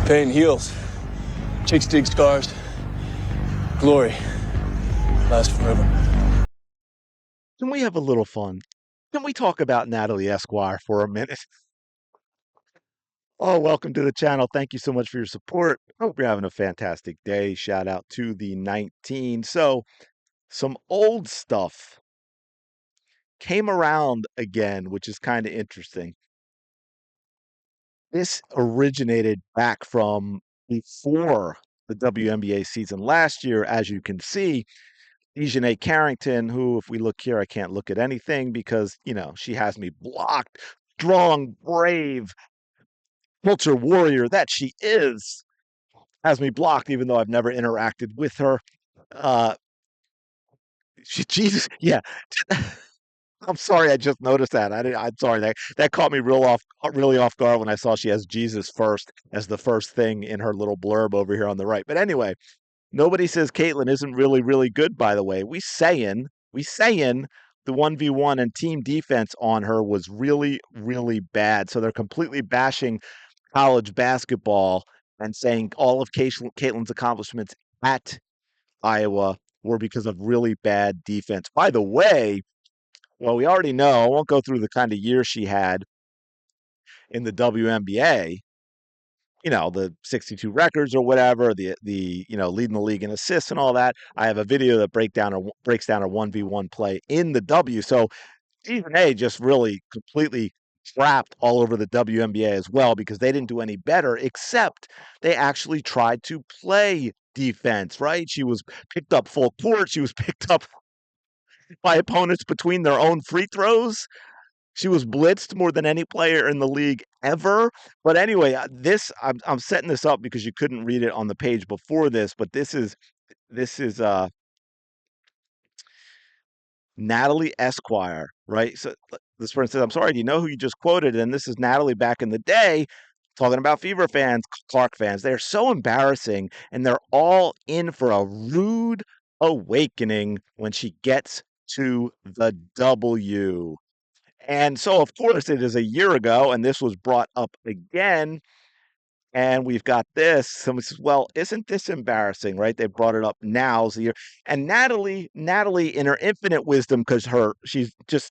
Pain heals. Chicks dig scars. Glory lasts forever. Can we have a little fun? Can we talk about Natalie Esquire for a minute? Oh, welcome to the channel. Thank you so much for your support. Hope you're having a fantastic day. Shout out to the 19. So, some old stuff came around again, which is kind of interesting. This originated back from before the WNBA season last year, as you can see. Dejanay Carrington, who, if we look here, I can't look at anything because, she has me blocked. Strong, brave, culture warrior that she is, has me blocked, even though I've never interacted with her. Uh, Jesus, yeah. I'm sorry, I just noticed that. I'm sorry that caught me really off guard when I saw she has Jesus first as the first thing in her little blurb over here on the right. But anyway, nobody says Caitlin isn't really good. By the way, we saying the 1v1 and team defense on her was really bad. So they're completely bashing college basketball and saying all of Caitlin's accomplishments at Iowa were because of really bad defense. By the way, well, we already know, I won't go through the kind of year she had in the WNBA, the 62 records or whatever, the leading the league in assists and all that. I have a video that breaks down her 1v1 play in the W. So Stephen A just really completely trapped all over the WNBA as well because they didn't do any better, except they actually tried to play defense, right? She was picked up full court. She was picked up by opponents between their own free throws. She was blitzed more than any player in the league ever. But anyway, I'm setting this up because you couldn't read it on the page before this, but this is Natalie Esquire, right? So this person says, I'm sorry, do you know who you just quoted? And this is Natalie back in the day talking about Fever fans, Clark fans. They're so embarrassing, and they're all in for a rude awakening when she gets to the W. And so, of course, it is a year ago, and this was brought up again. And we've got this. Someone says, "Well, isn't this embarrassing?" Right? They brought it up now. So and Natalie, in her infinite wisdom, because she's just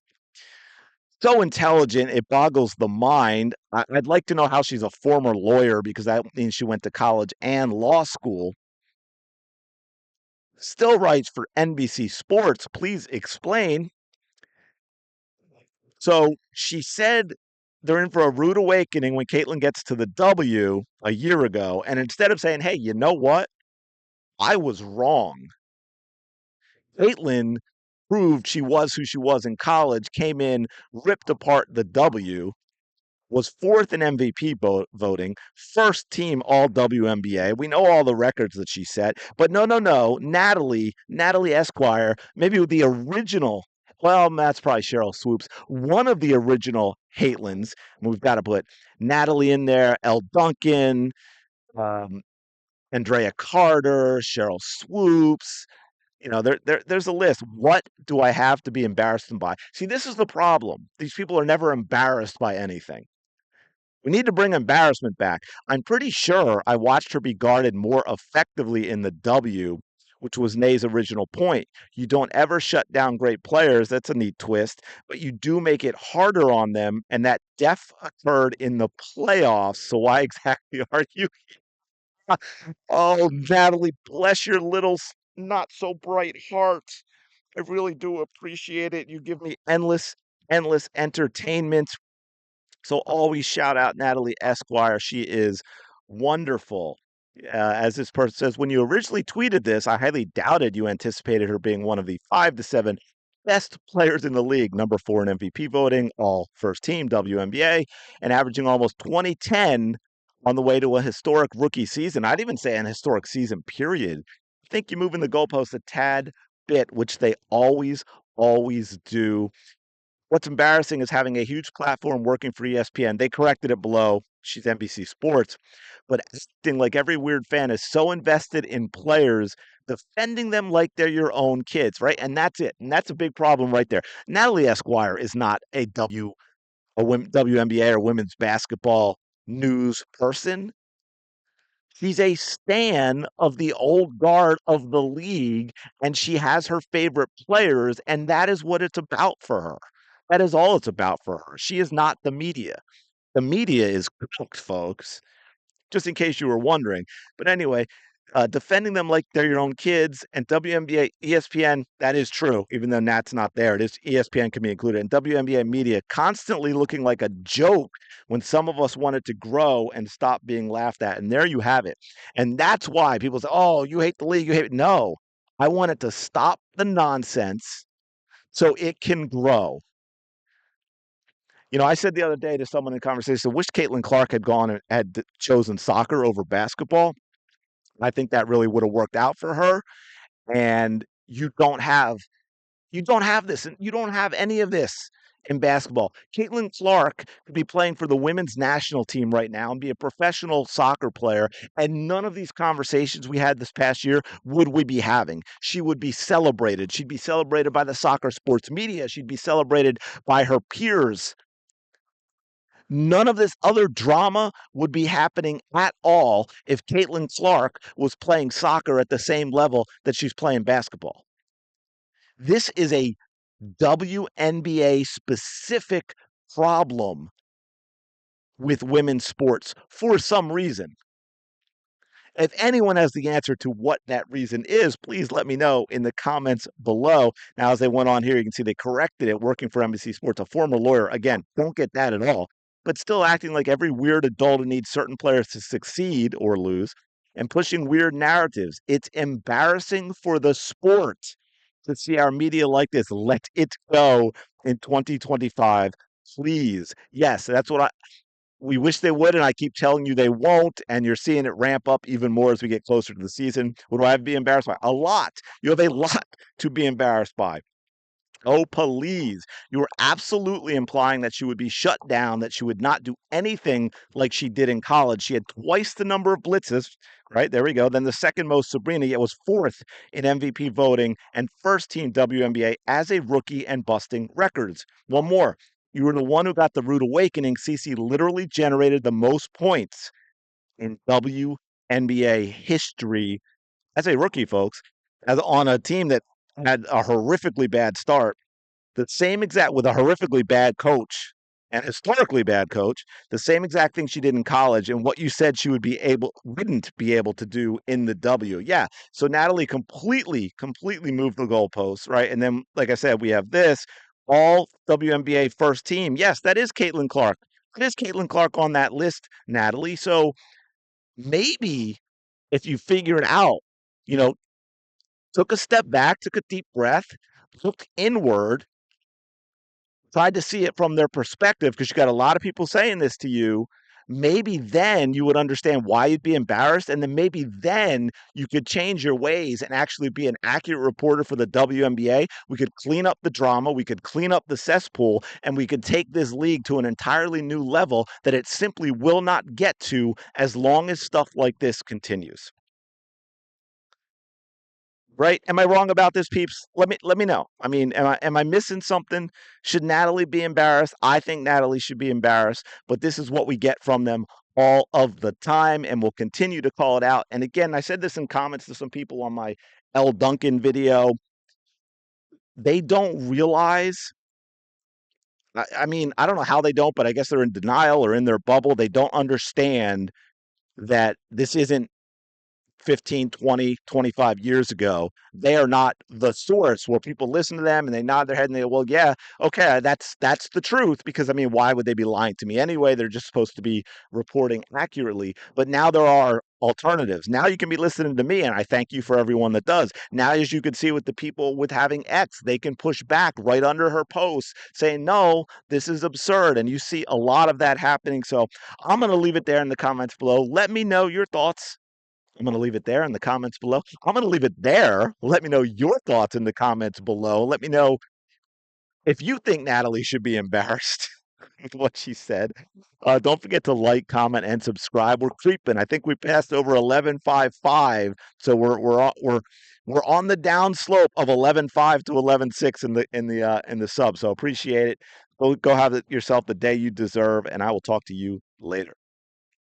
so intelligent, it boggles the mind. I'd like to know how she's a former lawyer because that means she went to college and law school. Still writes for NBC Sports. Please explain. So she said they're in for a rude awakening when Caitlin gets to the W a year ago. And instead of saying, hey, you know what? I was wrong. Caitlin proved she was who she was in college, came in, ripped apart the W, was fourth in MVP voting, first team all WNBA. We know all the records that she set, but no. Natalie Esquire, maybe the original. Well, that's probably Cheryl Swoops, one of the original Haitlins. We've got to put Natalie in there, Elle Duncan, um, Andrea Carter, Cheryl Swoops. There's a list. What do I have to be embarrassed by? See, this is the problem. These people are never embarrassed by anything. We need to bring embarrassment back. I'm pretty sure I watched her be guarded more effectively in the W, which was Nay's original point. You don't ever shut down great players. That's a neat twist, but you do make it harder on them. And that def occurred in the playoffs. So why exactly are you? Oh, Natalie, bless your little not so bright heart. I really do appreciate it. You give me endless entertainment. So always shout out Natalie Esquire. She is wonderful. As this person says, when you originally tweeted this, I highly doubted you anticipated her being one of the 5 to 7 best players in the league. Number 4 in MVP voting, all first team WNBA, and averaging almost 2010 on the way to a historic rookie season. I'd even say an historic season, period. I think you're moving the goalpost a tad bit, which they always do. What's embarrassing is having a huge platform working for ESPN. They corrected it below. She's NBC Sports, but acting like every weird fan is so invested in players, defending them like they're your own kids, right? And that's it. And that's a big problem right there. Natalie Esquire is not a WNBA or women's basketball news person. She's a stan of the old guard of the league, and she has her favorite players, and that is what it's about for her. That is all it's about for her. She is not the media. The media is cooked, folks, just in case you were wondering. But anyway, defending them like they're your own kids, and WNBA, ESPN, that is true, even though Nat's not there. It is ESPN can be included. And WNBA media constantly looking like a joke when some of us wanted to grow and stop being laughed at. And there you have it. And that's why people say, oh, you hate the league, you hate it. No, I want it to stop the nonsense so it can grow. You know, I said the other day to someone in conversation, I wish Caitlin Clark had gone and had chosen soccer over basketball. I think that really would have worked out for her. And you don't have this, and you don't have any of this in basketball. Caitlin Clark could be playing for the women's national team right now and be a professional soccer player, and none of these conversations we had this past year would we be having. She would be celebrated. She'd be celebrated by the soccer sports media. She'd be celebrated by her peers. None of this other drama would be happening at all if Caitlin Clark was playing soccer at the same level that she's playing basketball. This is a WNBA specific problem with women's sports for some reason. If anyone has the answer to what that reason is, please let me know in the comments below. Now, as they went on here, you can see they corrected it, working for NBC Sports, a former lawyer. Again, don't get that at all, but still acting like every weird adult who needs certain players to succeed or lose and pushing weird narratives. It's embarrassing for the sport to see our media like this. Let it go in 2025. Please. Yes, that's what we wish they would, and I keep telling you they won't, and you're seeing it ramp up even more as we get closer to the season. What do I have to be embarrassed by? A lot. You have a lot to be embarrassed by. Oh, please. You were absolutely implying that she would be shut down, that she would not do anything like she did in college. She had twice the number of blitzes, right? There we go. Then the second most, Sabrina, yet was fourth in MVP voting and first team WNBA as a rookie and busting records. One more. You were the one who got the rude awakening. Cece literally generated the most points in WNBA history as a rookie, folks, as on a team that had a horrifically bad start, the same exact with a horrifically bad coach and historically bad coach, the same exact thing she did in college and what you said she wouldn't be able to do in the W. Yeah. So Natalie completely moved the goalposts, right? And then, like I said, we have this all WNBA first team. Yes, that is Caitlin Clark. It is Caitlin Clark on that list, Natalie. So maybe if you figure it out, you know, took a step back, took a deep breath, looked inward, tried to see it from their perspective, because you got a lot of people saying this to you, maybe then you would understand why you'd be embarrassed. And then maybe then you could change your ways and actually be an accurate reporter for the WNBA. We could clean up the drama. We could clean up the cesspool, and we could take this league to an entirely new level that it simply will not get to as long as stuff like this continues. Right? Am I wrong about this, peeps? Let me know. I mean, am I missing something? Should Natalie be embarrassed? I think Natalie should be embarrassed, but this is what we get from them all of the time, and we'll continue to call it out. And again, I said this in comments to some people on my L. Duncan video. They don't realize. I mean, I don't know how they don't, but I guess they're in denial or in their bubble. They don't understand that this isn't 15, 20, 25 years ago. They are not the source where people listen to them and they nod their head and they go, well, yeah, okay, that's the truth. Because I mean, why would they be lying to me anyway? They're just supposed to be reporting accurately. But now there are alternatives. Now you can be listening to me, and I thank you for everyone that does. Now, as you can see with the people with having X, they can push back right under her posts saying, no, this is absurd. And you see a lot of that happening. So I'm going to leave it there in the comments below. Let me know your thoughts. I'm going to leave it there in the comments below. I'm going to leave it there. Let me know your thoughts in the comments below. Let me know if you think Natalie should be embarrassed with what she said. Don't forget to like, comment, and subscribe. We're creeping. I think we passed over 11.55, so we're on the down slope of 11.5 to 11.6 in the sub. So appreciate it. Go have yourself the day you deserve, and I will talk to you later.